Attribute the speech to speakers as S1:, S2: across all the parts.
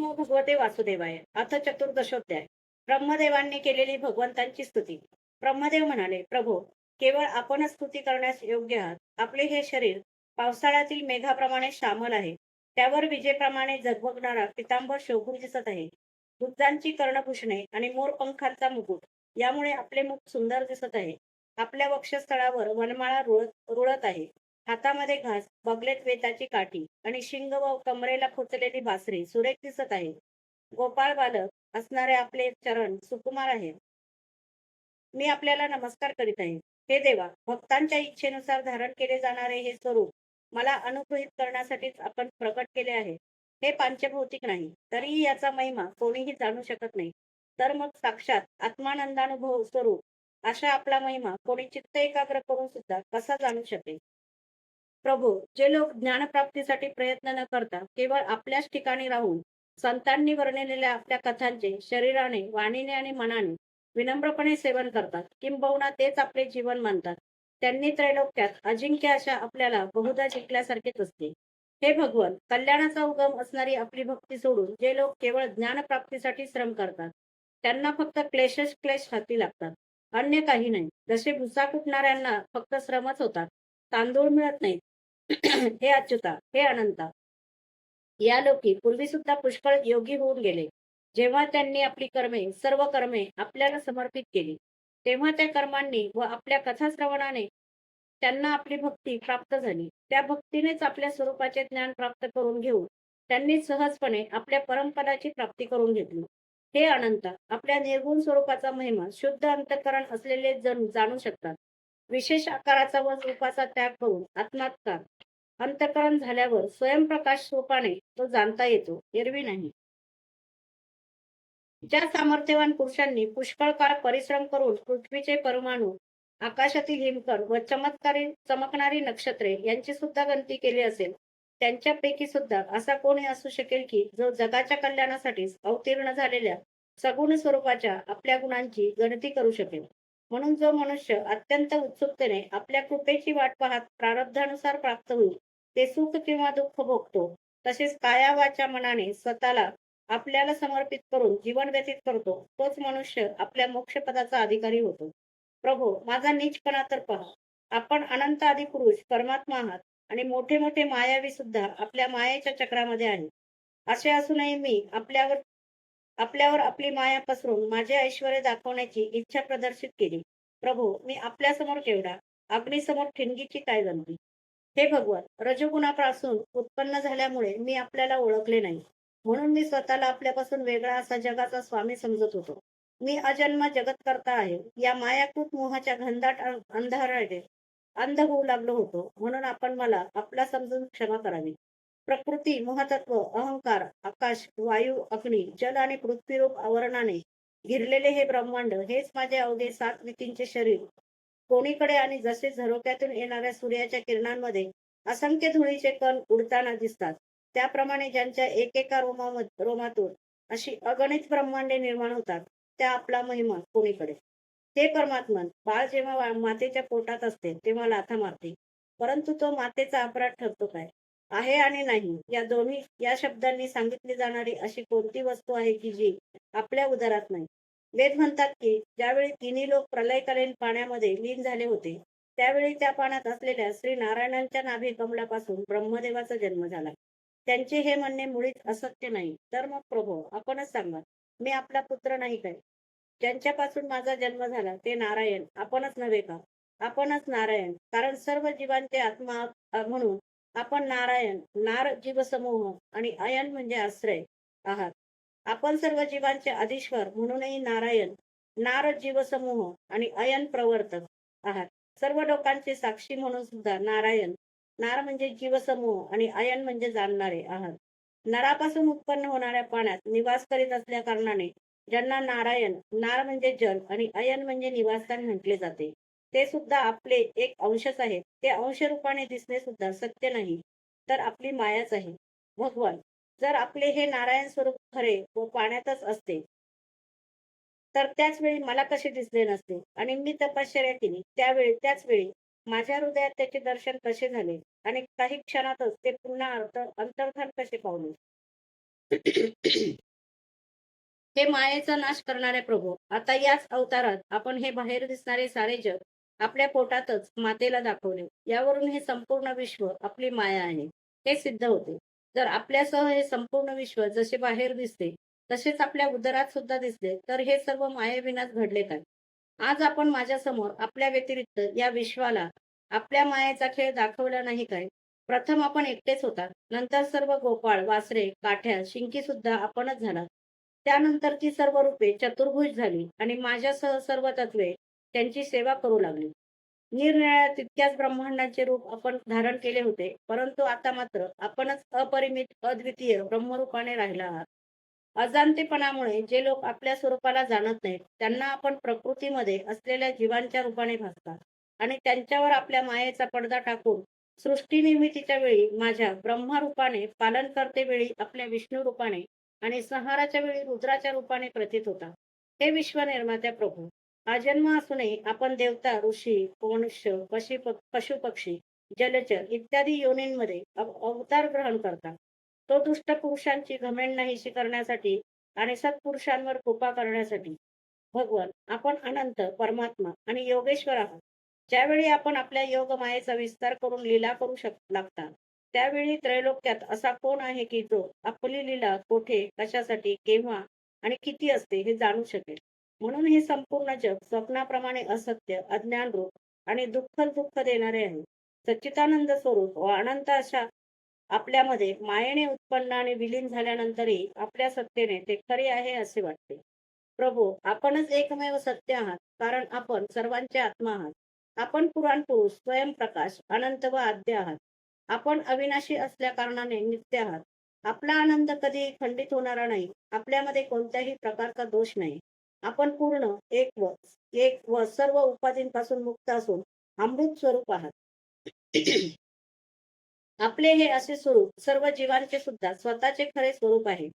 S1: नमो भगवते वासुदेवाय. अथ चतुर्दशोध्याय. ब्रह्मदेवांनी केलेली भगवंतांची स्तुती. ब्रह्मदेव म्हणाले, प्रभो, केवळ आपणच स्तुती करण्यास योग्य आहात. आपले हे शरीर पावसाळ्यातील मेघाप्रमाणे श्यामल आहे. त्यावर विजेप्रमाणे झगमगणारा पितांबर शोभून दिसत आहे. दुधांची कर्णभूषणे आणि मोरपंखांचा मुकुट यामुळे आपले मुख सुंदर दिसत आहे. आपल्या वक्षस्थळावर वनमाळा रुळत आहे. हातामध्ये घास, बगलेत वेताची काठी आणि शिंग व कमरेला खोचलेली बासरी सुरेख दिसत आहे. गोपाळ बालक असणारे आपले चरण सुकुमार आहेत. मी आपल्याला नमस्कार करीत आहे. हे देवा, भक्तांच्या इच्छेनुसार धारण केले जाणारे हे स्वरूप मला अनुग्रहित करण्यासाठीच आपण प्रकट केले आहे. हे पांचभौतिक नाही, तरीही याचा महिमा कोणीही जाणू शकत नाही. तर मग साक्षात आत्मानंदानुभव स्वरूप अशा आपला महिमा कोणी चित्त एकाग्र करून सुद्धा कसा जाणू शकेल? प्रभू, जे लोक ज्ञानप्राप्तीसाठी प्रयत्न न करता केवळ आपल्याच ठिकाणी राहून संतांनी वर्णिलेल्या आपल्या कथांचे शरीराने, वाणीने आणि मनाने विनम्रपणे सेवन करतात, किंबहुना तेच आपले जीवन मानतात, त्यांनी त्रैलोक्यात अजिंक्य अशा आपल्याला बहुधा जिंकल्यासारखेच असते. हे भगवन, कल्याणाचा उगम असणारी आपली भक्ती सोडून जे लोक केवळ ज्ञानप्राप्तीसाठी श्रम करतात, त्यांना फक्त क्लेशच क्लेश हाती लागतात, अन्य काही नाही. जसे भुसा कुटणाऱ्यांना फक्त श्रमच होतात, तांदूळ मिळत नाहीत. हे अच्युता, हे अनंता, या लोकी पूर्वी सुद्धा पुष्कळ योगी होऊन गेले. जेव्हा त्यांनी आपली कर्मे, सर्व कर्मे आपल्याला समर्पित केली, तेव्हा त्या कर्मांनी व आपल्या कथा श्रवणाने त्यांना आपली भक्ती प्राप्त झाली. त्या भक्तीनेच आपल्या स्वरूपाचे ज्ञान प्राप्त करून घेऊन त्यांनी सहजपणे आपल्या परमपदाची प्राप्ती करून घेतली. हे अनंता, आपल्या निर्गुण स्वरूपाचा महिमा शुद्ध अंतःकरण असलेले जण जाणू शकतात. विशेष आकाराचा व रूपाचा त्याग करून आत्मात्कार अंतःकरण झाल्यावर स्वयंप्रकाश स्वरूपाने तो जाणता येतो, एरवी नाही. ज्या सामर्थ्यवान पुरुषांनी पुष्कळ काळ परिश्रम करून पृथ्वीचे परमाणू, आकाशातील हिमकण व चमत्कारी चमकणारी नक्षत्रे यांची सुद्धा गणती केली असेल, त्यांच्यापैकी सुद्धा असा कोणी असू शकेल की जो जगाच्या कल्याणासाठीच अवतीर्ण झालेल्या सगुण स्वरूपाच्या आपल्या गुणांची गणती करू शकेल. म्हणून जो मनुष्य अत्यंत उत्सुकतेने आपल्या कृपेची वाट पाहत प्रारब्धानुसार प्राप्त होईल, ते सुख किंवा दुःख भोगतो, तसेच काया वाचा मनाने स्वतःला आपल्याला समर्पित करून जीवन व्यतीत करतो, तोच मनुष्य आपल्या मोक्षपदाचा अधिकारी होतो. प्रभो, माझा नीचपणा तर पहा. आपण अनंत आदी पुरुष परमात्मा आहात आणि मोठे मोठे मायावी सुद्धा आपल्या मायेच्या चक्रामध्ये आहे. असे असूनही मी आपल्यावर आपल्यावर आपली माया पसरून माझे ऐश्वर्य दाखवण्याची इच्छा प्रदर्शित केली. प्रभो, मी आपल्यासमोर केवढा, अग्नीसमोर ठिणगीची काय जणती. हे भगवान, रजोगुणापासून उत्पन्न झाल्यामुळे मी आपल्याला ओळखले नाही. म्हणून मी स्वतःला आपल्यापासून वेगळा असा जगाचा स्वामी समजत होतो. मी अजन्म जगतकर्ता आहे. या मायाकृत मोहाच्या घनदाट अंधाराने अंध होऊ लागलो होतो. म्हणून आपण मला आपला समजून क्षमा करावी. प्रकृती, महतत्व, अहंकार, आकाश, वायू, अग्नी, जल आणि पृथ्वीरूप आवरणाने घिरलेले हे ब्रह्मांड, हेच माझे अवघे 7 वितींचे शरीर. कोणीकडे आणि जसे झरोक्यातून येणाऱ्या सूर्याच्या किरणांमध्ये असंख्य धुळीचे कण उडताना दिसतात, त्याप्रमाणे ज्यांच्या एकेका रोमातून अशी अगणित ब्रह्मांडे निर्माण होतात, त्या आपला महिमा कोणीकडे. हे परमात्मन, बाळ जेव्हा मातेच्या पोटात असते तेव्हा लाथा मारते, परंतु तो मातेचा अपराध ठरतो काय? आहे आणि नाही या दोन्ही या शब्दांनी सांगितली जाणारी अशी कोणती वस्तू आहे की जी आपल्या उदरात नाही? वेद म्हणतात की ज्यावेळी तिन्ही लोक प्रलयकालीन पाण्यामध्ये लीन झाले होते, त्यावेळी त्या पाण्यात असलेल्या श्री नारायणांच्या नाभी कमलापासून ब्रह्मदेवाचा जन्म झाला. त्यांचे हे म्हणणे मुळीच असत्य नाही. तर मग प्रभो, आपणच सांगा, मी आपला पुत्र नाही काय? ज्यांच्यापासून माझा जन्म झाला ते नारायण आपणच नव्हे का? आपणच नारायण, कारण सर्व जीवांचे आत्मा म्हणून आपण नारायण, नार जीवसमूह आणि अयन म्हणजे आश्रय आहात. आपण सर्व जीवांचे अधीश्वर म्हणूनही नारायण, नार जीवसमूह आणि अयन प्रवर्तक आहात. सर्व लोकांचे साक्षी म्हणून सुद्धा नारायण, नार म्हणजे जीवसमूह आणि अयन म्हणजे जाणणारे आहात. नरापासून उत्पन्न होणाऱ्या पाण्यात निवास करीत असल्या कारणाने ज्यांना नारायण, नार म्हणजे जल आणि अयन म्हणजे निवासस्थान म्हटले जाते, ते सुद्धा आपले एक अंशच आहेत. ते अंश रूपाने दिसणे सुद्धा सत्य नाही, तर आपली मायाच आहे. भगवान, जर आपले हे नारायण स्वरूप खरे व पाण्यातच असते, तर त्याच वेळी मला कसे दिसले नसते? आणि मी तपश्चर्या केली त्याच वेळी माझ्या हृदयात त्याचे दर्शन कसे झाले आणि काही क्षणातच ते पुन्हा अंतर्धान कसे पावले? हे मायेचा नाश करणारे प्रभू, आता याच अवतारात आपण हे बाहेर दिसणारे सारे जग आपल्या पोटातच मातेला दाखवले. यावरून हे संपूर्ण विश्व आपली माया आहे हे सिद्ध होते. जर आपल्यासह हे संपूर्ण विश्व जसे बाहेर दिसते तसेच आपल्या उदरात सुद्धा दिसले, तर हे सर्व मायेविनाच घडले काय? आज आपण माझ्यासमोर आपल्या व्यतिरिक्त या विश्वाला आपल्या मायेचा खेळ दाखवला नाही काय? प्रथम आपण एकटेच होता, नंतर सर्व गोपाळ, वासरे, काठ्या, शिंकी सुद्धा आपणच झाला. त्यानंतर ती सर्व रूपे चतुर्भुज झाली आणि माझ्यासह सर्व तत्वे त्यांची सेवा करू लागली. निरनिराळ्या तितक्याच ब्रह्मांडाचे रूप आपण धारण केले होते, परंतु आता मात्र आपणच अपरिमित, अद्वितीय ब्रह्मरूपाने राहिला आहात. अजाणतेपणामुळे जे लोक आपल्या स्वरूपाला जाणत नाहीत, त्यांना आपण प्रकृतीमध्ये असलेल्या जीवांच्या रूपाने भासता आणि त्यांच्यावर आपल्या मायेचा पडदा टाकून सृष्टी निर्मितीच्या वेळी माझ्या ब्रह्मरूपाने, पालन करते वेळी आपल्या विष्णू रूपाने आणि संहाराच्या वेळी रुद्राच्या रूपाने प्रतीत होता. हे विश्वनिर्मात्या प्रभू, हा जन्म असूनही आपण देवता, ऋषी, मनुष्य, पशुपक्षी, जलचर इत्यादी योनींमध्ये अवतार ग्रहण करता. तो दुष्ट पुरुषांची घमेंड नाहीशी करण्यासाठी आणि सत्पुरुषांवर कृपा करण्यासाठी. भगवान, आपण अनंत, परमात्मा आणि योगेश्वर आहात. ज्यावेळी आपण आपल्या योग मायेचा विस्तार करून लीला करू लागता, त्यावेळी त्रैलोक्यात असा कोण आहे की जो आपली लीला कोठे, कशासाठी, केव्हा आणि किती असते हे जाणू शकेल? म्हणून हे संपूर्ण जग स्वप्नाप्रमाणे असत्य, अज्ञान रूप आणि दुःख देणारे आहे. सच्चिदानंद स्वरूप व अनंत अशा आपल्यामध्ये मायेने उत्पन्न आणि विलीन झाल्यानंतरही आपल्या सत्तेने ते खरे आहे असे वाटते. प्रभू, आपणच एकमेव सत्य आहात, कारण आपण सर्वांचे आत्मा आहात. आपण पुराण पुरुष, स्वयंप्रकाश, अनंत व आद्य आहात. आपण अविनाशी असल्या कारणाने नित्य आहात. आपला आनंद कधी खंडित होणारा नाही. आपल्यामध्ये कोणत्याही प्रकारचा दोष नाही. आपण पूर्ण एक व सर्व उपाधींपासून मुक्त असून अमृत स्वरूप आहात. आपले हे असे स्वरूप सर्व जीवांचे सुद्धा स्वतःचे खरे स्वरूप आहे.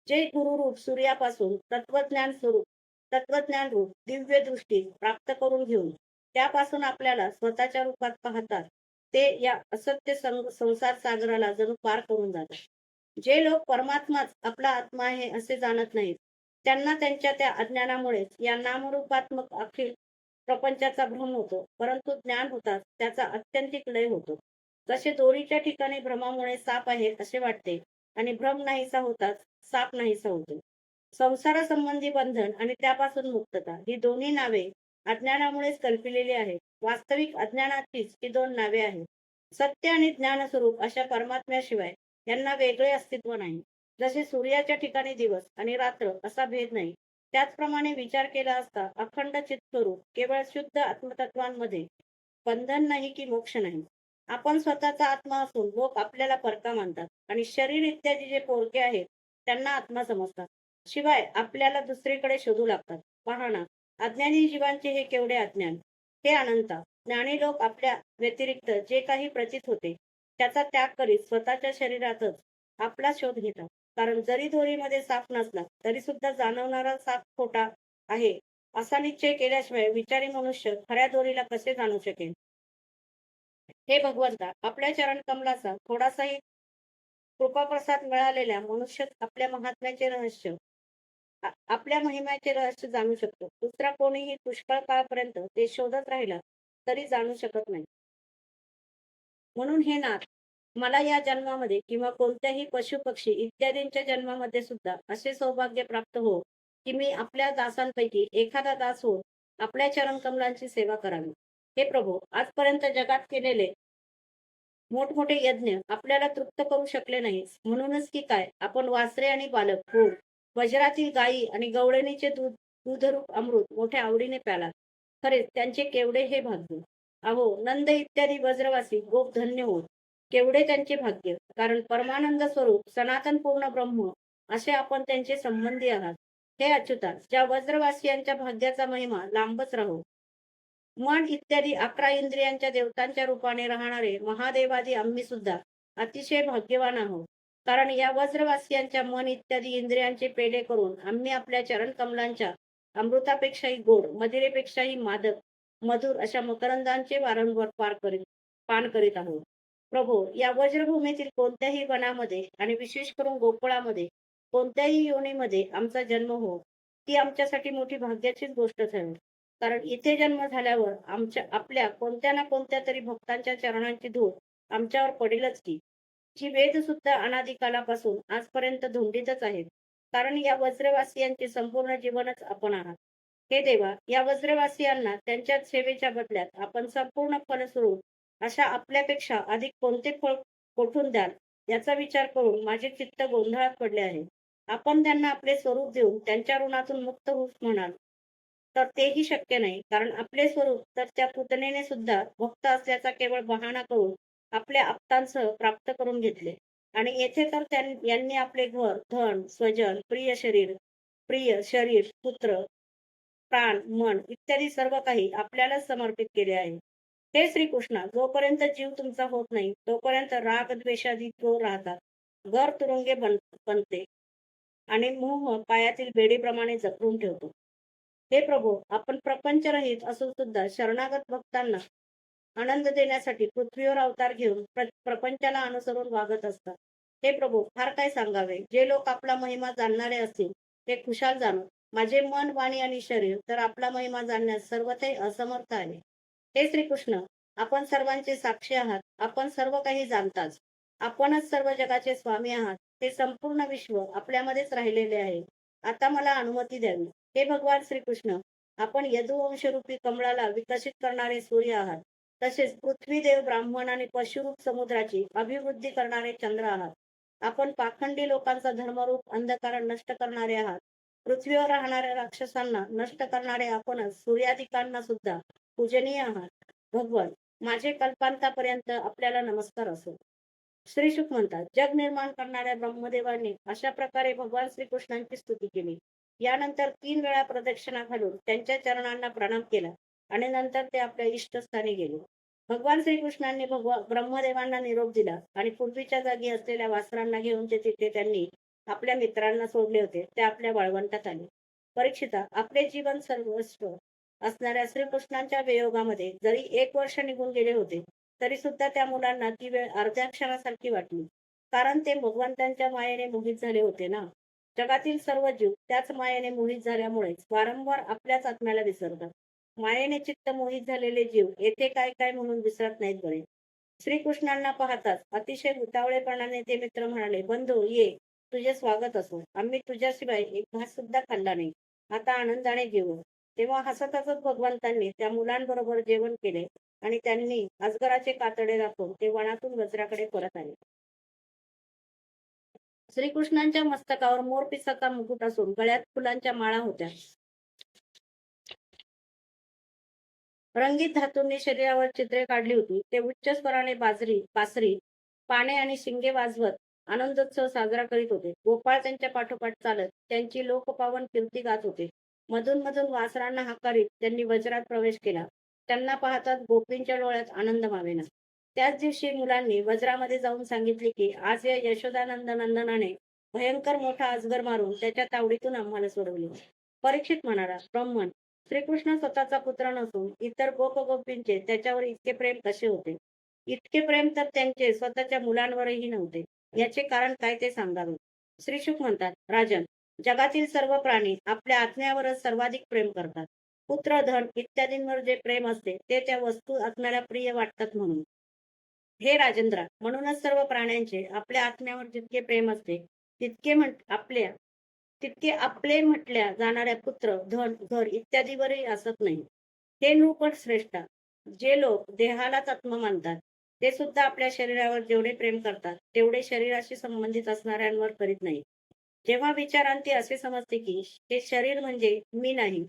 S1: जे गुरुरूप सूर्यापासून तत्वज्ञान रूप दिव्य दृष्टी प्राप्त करून घेऊन त्यापासून आपल्याला स्वतःच्या रूपात पाहतात, ते या असत्य संसार सागराला जणू पार करून जातात. जे लोक परमात्माच आपला आत्मा आहे असे जाणत नाहीत, त्यांना त्यांच्या त्या अज्ञानामुळेच या नामरूपात्मक अखिल प्रपंचाचा भ्रम होतो. परंतु ज्ञान होताच त्याचा अत्यंतिक लय होतो. जसे दोरीच्या ठिकाणी भ्रमामुळे साप आहे असे वाटते आणि भ्रम नाहीसा होताच साप नाहीसा होतो. संसारासंबंधी बंधन आणि त्यापासून मुक्तता ही दोन्ही नावे अज्ञानामुळेच कल्पिलेली आहेत. वास्तविक अज्ञानाचीच ही दोन नावे आहेत. सत्य आणि ज्ञान स्वरूप अशा परमात्म्याशिवाय यांना वेगळे अस्तित्व नाही. जसे सूर्याच्या ठिकाणी दिवस आणि रात्र असा भेद नाही, त्याचप्रमाणे विचार केला असता अखंड चित्स्वरूप केवळ शुद्ध आत्मतत्वांमध्ये बंधन नाही की मोक्ष नाही. आपण स्वतःचा आत्मा असून लोक आपल्याला परका मानतात आणि शरीर इत्यादी जे पोरके आहेत त्यांना आत्मा समजतात. शिवाय आपल्याला दुसरीकडे शोधू लागतात. पहा ना, अज्ञानी जीवांचे हे केवढे अज्ञान. हे अनंता, ज्ञानी लोक आपल्या व्यतिरिक्त जे काही प्रतीत होते त्याचा त्याग करीत स्वतःच्या शरीरातच आपला शोध घेतात. कारण जरी दोरीमध्ये साप नसला तरी सुद्धा जाणवणारा साप खोटा आहे असा निश्चय केल्याशिवाय विचारी मनुष्य खऱ्या दोरीला कसे जाणू शकेल? हे भगवंता, आपल्या चरण कमलाचा थोडासाही कृपाप्रसाद मिळालेल्या मनुष्य आपल्या महात्म्याचे रहस्य, आपल्या महिम्याचे रहस्य जाणू शकतो. दुसरा कोणीही पुष्कळ काळपर्यंत ते शोधत राहिला तरी जाणू शकत नाही. म्हणून हे नाथ, मला या जन्मामध्ये किंवा कोणत्याही पशुपक्षी इत्यादींच्या जन्मामध्ये सुद्धा असे सौभाग्य प्राप्त हो की मी आपल्या दासांपैकी एखादा दास होऊन आपल्या चरणकमलांची सेवा करावी. हे प्रभू, आजपर्यंत जगात केलेले मोठमोठे यज्ञ आपल्याला तृप्त करू शकले नाही. म्हणूनच की काय आपण वासरे आणि बालक हो, वज्रातील गायी आणि गवळणीचे दूधरूप अमृत मोठ्या आवडीने प्याला. खरेच त्यांचे केवढे हे भाग्य. अहो, नंद इत्यादी वज्रवासी गोप धन्य होत. केवढे त्यांचे भाग्य, कारण परमानंद स्वरूप सनातन पूर्ण ब्रह्म असे आपण त्यांचे संबंधी आहात. हे अच्युता, ज्या वज्रवासियांच्या भाग्याचा महिमा लांबच राहो. मन इत्यादी 11 इंद्रियांच्या देवतांच्या रूपाने राहणारे महादेवादी आम्ही सुद्धा अतिशय भाग्यवान आहोत. कारण या वज्रवासियांच्या मन इत्यादी इंद्रियांचे पेढे करून आम्ही आपल्या चरण कमलांच्या अमृतापेक्षाही गोड, मदिरेपेक्षाही मादक, मधुर अशा मकरंदांचे वारंवार पान करीत आहोत. प्रभो, या वज्रभूमीतील कोणत्याही वनामध्ये आणि विशेष करून गोकुळामध्ये कोणत्याही योनीमध्ये आमचा जन्म हो, ती आमच्यासाठी मोठी भाग्याचीच गोष्ट ठरेल. कारण इथे जन्म झाल्यावर आपल्या कोणत्या ना कोणत्या तरी भक्तांच्या चरणांची धूळ आमच्यावर पडेलच की. जी वेद सुद्धा अनादी कालापासून आजपर्यंत धुंडीतच आहेत. कारण या वज्रवासियांचे संपूर्ण जीवनच आपण आहात. हे देवा, या वज्रवासियांना त्यांच्या सेवेच्या बदल्यात आपण संपूर्णपणे सोडून अशा आपल्यापेक्षा अधिक कोणते फळ कोठून द्याल याचा विचार करून माझे चित्त गोंधळात पडले आहे. आपण त्यांना आपले स्वरूप देऊन त्यांच्या ऋणातून मुक्त होऊस म्हणाल, तर तेही शक्य नाही. कारण आपले स्वरूप तर त्या पुतणेने सुद्धा भक्त असल्याचा केवळ बहाणा करून आपल्या आप्तांसह प्राप्त करून घेतले. आणि येथे तर यांनी आपले घर, धन, स्वजन, प्रिय शरीर, पुत्र, प्राण, मन इत्यादी सर्व काही आपल्यालाच समर्पित केले आहे. हे श्रीकृष्णा, जोपर्यंत जीव तुमचा होत नाही, तोपर्यंत राग द्वेषादी तो राहतात. घर तुरुंगे बनते आणि मोह पायातील बेडीप्रमाणे जखडून ठेवतो. हे प्रभू, आपण प्रपंचरहित असून सुद्धा शरणागत भक्तांना आनंद देण्यासाठी पृथ्वीवर अवतार घेऊन प्रपंचाला अनुसरून वागत असतात. हे प्रभू, फार काय सांगावे. जे लोक आपला महिमा जाणणारे असतील ते खुशाल जाणो. माझे मन, वाणी आणि शरीर तर आपला महिमा जाणण्यास सर्वथे असमर्थ आहे. हे श्रीकृष्ण, आपण सर्वांचे साक्षी आहात. आपण सर्व काही जाणताच. आपणच सर्व जगाचे स्वामी आहात. ते संपूर्ण विश्व आपल्यामध्येच राहिलेले आहे. आता मला अनुमती द्यावी. हे भगवान श्रीकृष्ण, आपण यदुवंशरूपी कमळाला विकसित करणारे सूर्य आहात. तसेच पृथ्वी देव, ब्राह्मण आणि पशुरूप समुद्राची अभिवृद्धी करणारे चंद्र आहात. आपण पाखंडी लोकांचा धर्मरूप अंधकार नष्ट करणारे आहात. पृथ्वीवर राहणाऱ्या राक्षसांना नष्ट करणारे आपणच सूर्याधिकांना सुद्धा पूजनीय आहात. भगवान, माझे कल्पांतापर्यंत आपल्याला नमस्कार असो. श्री शुक म्हणतात, जग निर्माण करणाऱ्या ब्रह्मदेवांनी अशा प्रकारे भगवान श्रीकृष्णांची स्तुती केली. यानंतर 3 वेळा प्रदक्षिणा घालून त्यांच्या चरणांना प्रणाम केला आणि नंतर ते आपल्या इष्टस्थानी गेले. भगवान श्रीकृष्णांनी ब्रह्मदेवांना निरोप दिला आणि पूर्वीच्या जागी असलेल्या वासरांना घेऊन ते तिथे त्यांनी आपल्या मित्रांना सोडले होते ते आपल्या वाळवंटात आले. परीक्षिता, आपले जीवन सर्वस्व असणाऱ्या श्रीकृष्णांच्या वियोगामध्ये जरी 1 वर्ष निघून गेले होते, तरी सुद्धा त्या मुलांना ती वेळ अर्ध्या क्षणासारखी वाटली. कारण ते भगवंतांच्या मायेने मोहित झाले होते ना. जगातील सर्व जीव त्याच मायेने मोहित झाल्यामुळे वारंवार आपल्याच आत्म्याला विसरतात. मायेने चित्त मोहित झालेले जीव येथे काय काय म्हणून विसरत नाहीत बरे. श्रीकृष्णांना पाहताच अतिशय उतावळेपणाने ते मित्र म्हणाले, बंधू ये, तुझे स्वागत असो. आम्ही तुझ्याशिवाय एक घास सुद्धा खाल्ला नाही. आता आनंदाने जेवू. तेव्हा हसत हसत भगवंतांनी त्या मुलांबरोबर जेवण केले आणि त्यांनी अजगराचे कातडे दाखवून ते वनातून वज्राकडे परत आले. श्रीकृष्णांच्या मस्तकावर मोरपिसाचा मुकुट असून गळ्यात फुलांच्या माळा होत्या. रंगीत धातूंनी शरीरावर चित्रे काढली होती. ते उच्च स्वराने बासरी, पाने आणि शिंगे वाजवत आनंदोत्सव साजरा करीत होते. गोपाळ त्यांच्या पाठोपाठ चालत त्यांची लोकपावन कीर्ती गात होते. मधून मधून वासरांना हाकारीत त्यांनी वज्रात प्रवेश केला. त्यांना पाहताच गोपींच्या डोळ्यात आनंद मावेना. त्याच दिवशी मुलांनी वज्रामध्ये जाऊन सांगितले की आज या यशोदानंद नंदनाने भयंकर मोठा अजगर मारून त्याच्या तावडीतून आम्हाला सोडवले. परीक्षित म्हणाला, ब्राह्मण, श्रीकृष्ण स्वतःचा पुत्र नसून इतर गोपगोपींचे त्याच्यावर इतके प्रेम कसे होते? इतके प्रेम तर त्यांचे स्वतःच्या मुलांवरही नव्हते. याचे कारण काय ते सांगावे. श्री शुक म्हणतात, राजन, जगातील सर्व प्राणी आपल्या आत्म्यावरच सर्वाधिक प्रेम करतात. पुत्र, धन इत्यादींवर जे प्रेम असते ते त्या वस्तू आत्म्याला प्रिय वाटतात म्हणून. हे राजेंद्रा, म्हणूनच सर्व प्राण्यांचे आपल्या आत्म्यावर जितके प्रेम असते तितके आपले म्हटल्या जाणाऱ्या पुत्र, धन, घर इत्यादीवरही असत नाही. हे नृपट श्रेष्ठा, जे लोक देहालाच आत्मा मानतात ते सुद्धा आपल्या शरीरावर जेवढे प्रेम करतात तेवढे शरीराशी संबंधित असणाऱ्यांवर करीत नाही. जेव्हा विचारांती असे समजते की हे शरीर म्हणजे मी नाही,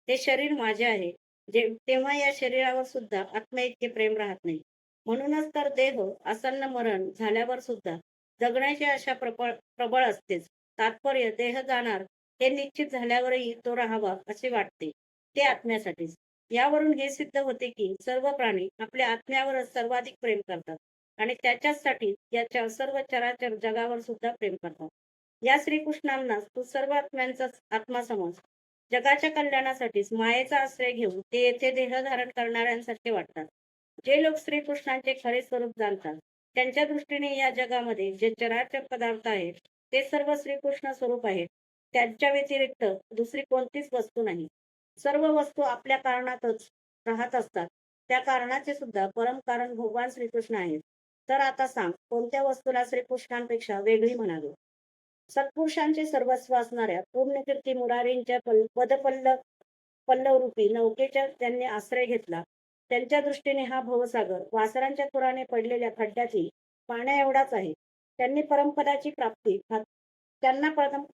S1: हे शरीर माझे आहे, तेव्हा या शरीरावर सुद्धा आत्मा इतके प्रेम राहत नाही. म्हणूनच तर देह आसन्न मरण झाल्यावर सुद्धा जगण्याची आशा प्रबळ असतेच. तात्पर्य देह जाणार हे निश्चित झाल्यावरही तो राहावा असे वाटते, ते आत्म्यासाठीच. यावरून हे सिद्ध होते की सर्व प्राणी आपल्या आत्म्यावरच सर्वाधिक प्रेम करतात आणि त्याच्यासाठी याच्या सर्व चराचर जगावर सुद्धा प्रेम करतात. या श्रीकृष्णांना तू सर्व आत्म्यांचा आत्मा समज. जगाच्या कल्याणासाठीच मायेचा आश्रय घेऊन ते येथे देह धारण करणाऱ्यांसारखे वाटतात. जे लोक श्रीकृष्णांचे खरे स्वरूप जाणतात त्यांच्या दृष्टीने या जगामध्ये जे चराचर पदार्थ आहेत ते सर्व श्रीकृष्ण स्वरूप आहेत. त्यांच्या व्यतिरिक्त दुसरी कोणतीच वस्तू नाही. सर्व वस्तू आपल्या कारणातच राहत असतात. त्या कारणाचे सुद्धा परमकारण भगवान श्रीकृष्ण आहेत. तर आता सांग, कोणत्या वस्तूला श्रीकृष्णांपेक्षा वेगळी म्हणावी? सत्पुरुषांचे सर्वस्व असणाऱ्या पूर्णकीर्ती मुरारींच्या पल्लवरूपी नौकेचा त्यांनी आश्रय घेतला. त्यांच्या दृष्टीने हा भवसागर वासरांच्या खुराने पडलेल्या खड्ड्यातील पाण्या एवढाच आहे. त्यांनी परमपदाची प्राप्ती त्यांना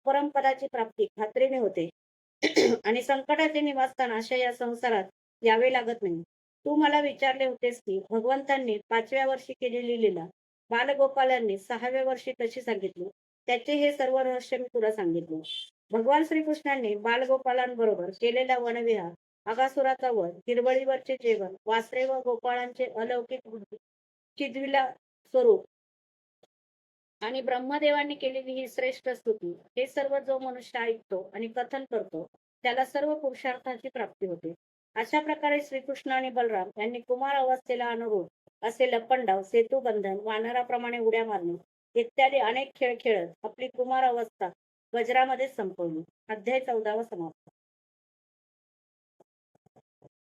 S1: परमपदाची प्राप्ती खात्रीने होते. आणि संकटाचे निवासस्थान अशा या संसारात यावे लागत नाही. तू मला विचारले होतेस की भगवंतांनी 5व्या वर्षी केलेली लीला बालगोपालांनी 6व्या वर्षी कशी सांगितली. त्याचे हे सर्व रहस्य मी तुला सांगितले. भगवान श्रीकृष्णांनी बालगोपालांबरोबर केलेला वनविहार, अगासुराचा वध, हिरवळीवरचे जेवण, वासरे व गोपाळांचे अलौकिक चिद्विला स्वरूप आणि ब्रह्मदेवांनी केलेली ही श्रेष्ठ स्तुती, हे सर्व जो मनुष्य ऐकतो आणि कथन करतो त्याला सर्व पुरुषार्थाची प्राप्ती होते. अशा प्रकारे श्रीकृष्ण आणि बलराम यांनी कुमार अवस्थेला अनुरूप असे लपंडाव, सेतुबंधन, वानराप्रमाणे उड्या मारणे इत्यादी अनेक खेळ खेळत आपली कुमार अवस्था गजरामध्ये संपवली. अध्याय 14वा समाप्त.